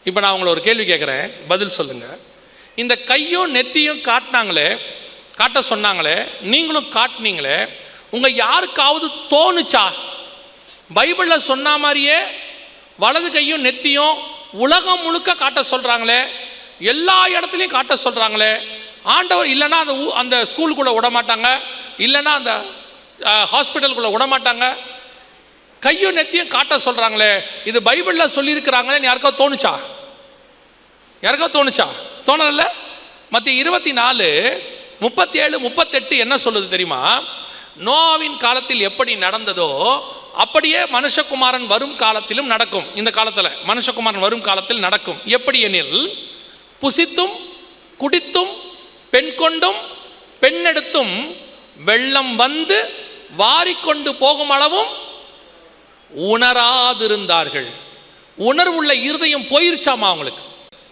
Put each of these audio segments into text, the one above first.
இப்போ நான் உங்களை ஒரு கேள்வி கேட்குறேன், பதில் சொல்லுங்கள். இந்த கையும் நெத்தியும் காட்ட சொன்னாங்களே, நீங்களும் காட்டினீங்களே, உங்கள் யாருக்காவது தோணுச்சா? பைபிளில் சொன்ன மாதிரியே வலது கையும் நெத்தியும் உலகம் முழுக்க காட்ட சொல்கிறாங்களே, எல்லா இடத்துலையும் காட்ட சொல்கிறாங்களே, ஆண்டவர் இல்லைன்னா அந்த ஸ்கூலுக்குள்ளே விட மாட்டாங்க, இல்லைன்னா அந்த ஹாஸ்பிட்டலுக்குள்ளே விட மாட்டாங்க, கையும் நெத்தியும் காட்ட சொல்கிறாங்களே, இது பைபிளில் சொல்லியிருக்கிறாங்களேன்னு யாருக்காவது தோணுச்சா? தோணல. மத்திய 24:37-38 என்ன சொல்லுது தெரியுமா? நோவாவின் காலத்தில் எப்படி நடந்ததோ அப்படியே மனுஷகுமாரன் வரும் காலத்திலும் நடக்கும். இந்த காலத்தில் மனுஷகுமாரன் வரும் காலத்தில் நடக்கும். எப்படி எனில், புசித்தும் குடித்தும் பெண் கொண்டும் பெண்ணெடுத்தும் வெள்ளம் வந்து வாரிக்கொண்டு போகும் அளவும் உணராதிருந்தார்கள். உணர்வுள்ள இருதயம் போயிருச்சாமா அவங்களுக்கு.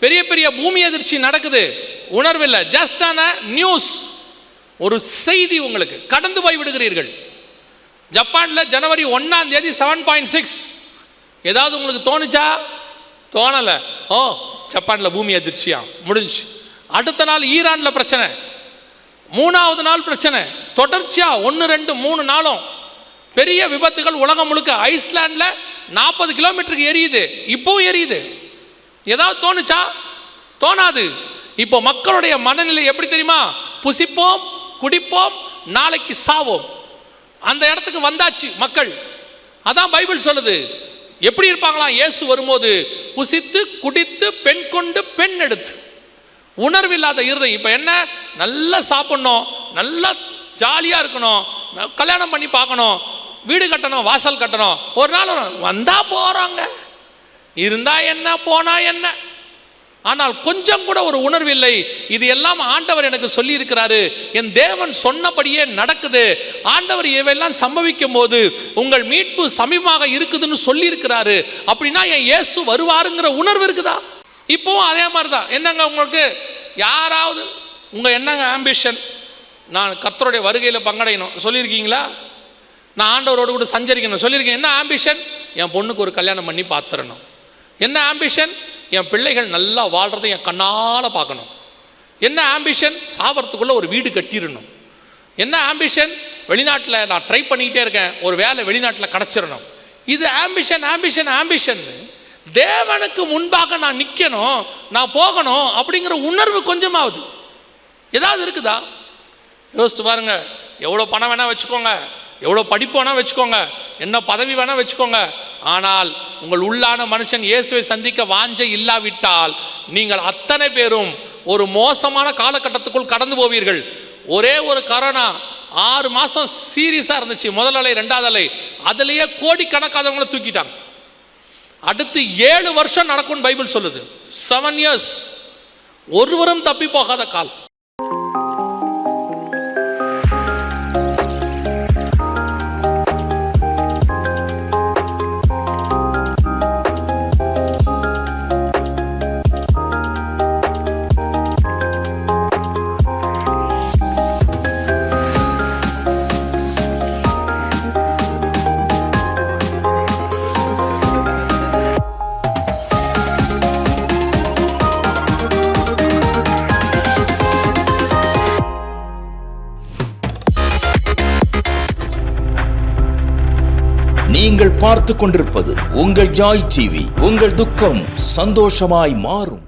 பெரிய பெரிய பூமி அதிர்ச்சி நடக்குது, உணர்வில்லை, ஜஸ்ட் ஆன நியூஸ், ஒரு செய்தி, உங்களுக்கு கடந்து போய் விடுகிறீர்கள். ஜப்பானில் ஜனவரி 1 7.6 ஏதாவது உங்களுக்கு தோணுச்சா? தோணலை. ஓ, ஜப்பானில் பூமி அதிர்ச்சியா, முடிஞ்சு. அடுத்த நாள் ஈரானில் பிரச்சனை, 3வது நாள் பிரச்சனை, தொடர்ச்சியா 1 2 3 நாளும் பெரிய விபத்துகள் உலகம் முழுக்க. ஐஸ்லாண்டில் 40 கிலோமீட்டருக்கு எரியுது, இப்போவும் எரியுது. ஏதாவது தோணுச்சா? தோணாது. இப்போ மக்களுடைய மனநிலை எப்படி தெரியுமா? புசிப்போம் குடிப்போம் நாளைக்கு சாவோம், அந்த இடத்துக்கு வந்தாச்சு மக்கள். அதான் பைபிள் சொல்லுது. எப்படி இருப்பாங்களாம் இயேசு வரும்போது? புசித்து குடித்து பெண் கொண்டு பெண் எடுத்து. உணர்வில்லாத இருதயம். இப்போ என்ன? நல்லா சாப்பிடணும், நல்லா ஜாலியாக இருக்கணும், கல்யாணம் பண்ணி பார்க்கணும், வீடு கட்டணும், வாசல் கட்டணும். ஒரு நாள் வந்தா போகிறாங்க, இருந்தா என்ன போனா என்ன, ஆனால் கொஞ்சம் கூட ஒரு உணர்வில்லை. இது எல்லாம் ஆண்டவர் எனக்கு சொல்லி இருக்கிறாரு, என் தேவன் சொன்னபடியே நடக்குது. ஆண்டவர் இவையெல்லாம் சம்பவிக்கும் போது உங்கள் மீட்பு சமீபமாக இருக்குதுன்னு சொல்லி இருக்கிறாரு. அப்படின்னா என் இயேசு வருவாருங்கிற உணர்வு இருக்குதா? இப்போவும் அதே மாதிரி தான். என்னங்க உங்களுக்கு யாராவது என்னங்க ஆம்பிஷன்? நான் கர்த்தருடைய வருகையில் பங்கடையணும் சொல்லியிருக்கீங்களா? நான் ஆண்டவரோடு கூட சஞ்சரிக்கணும் சொல்லியிருக்கேன். என்ன ஆம்பிஷன்? என் பொண்ணுக்கு ஒரு கல்யாணம் பண்ணி பார்த்துடணும். என்ன ஆம்பிஷன்? என் பிள்ளைகள் நல்லா வாழ்கிறத என் கண்ணால் பார்க்கணும். என்ன ஆம்பிஷன்? சாவறதுக்குள்ளே ஒரு வீடு கட்டிடணும். என்ன ஆம்பிஷன்? வெளிநாட்டில் நான் ட்ரை பண்ணிக்கிட்டே இருக்கேன், ஒரு வேலை வெளிநாட்டில் கிடச்சிடணும். இது ஆம்பிஷன் ஆம்பிஷன் ஆம்பிஷன். தேவனுக்கு முன்பாக நான் நிற்கணும், நான் போகணும் அப்படிங்கிற உணர்வு கொஞ்சமாவது ஏதாவது இருக்குதா? யோசித்து பாருங்க. எவ்வளோ பணம் வேணால் வச்சுக்கோங்க, எவ்வளோ படிப்பு வேணால் வச்சுக்கோங்க, என்ன பதவி வேணால் வச்சுக்கோங்க, ஆனால் உங்கள் உள்ளான மனுஷன் இயேசுவை சந்திக்க வாஞ்சை இல்லாவிட்டால் நீங்கள் அத்தனை பேரும் ஒரு மோசமான காலகட்டத்துக்குள் கடந்து போவீர்கள். ஒரே ஒரு கொரோனா 6 மாதம் சீரியஸாக இருந்துச்சு, முதல் அலை 2வது அலை, அதுலேயே கோடிக்கணக்காதவங்களை தூக்கிட்டாங்க. அடுத்து 7 வருஷம் நடக்கும்னு பைபிள் சொல்லுது. 7 years, ஒருவரும் தப்பி போகாத காலம். நீங்கள் பார்த்து கொண்டிருப்பது உங்கள் ஜாய் டிவி. உங்கள் துக்கம் சந்தோஷமாய் மாறும்.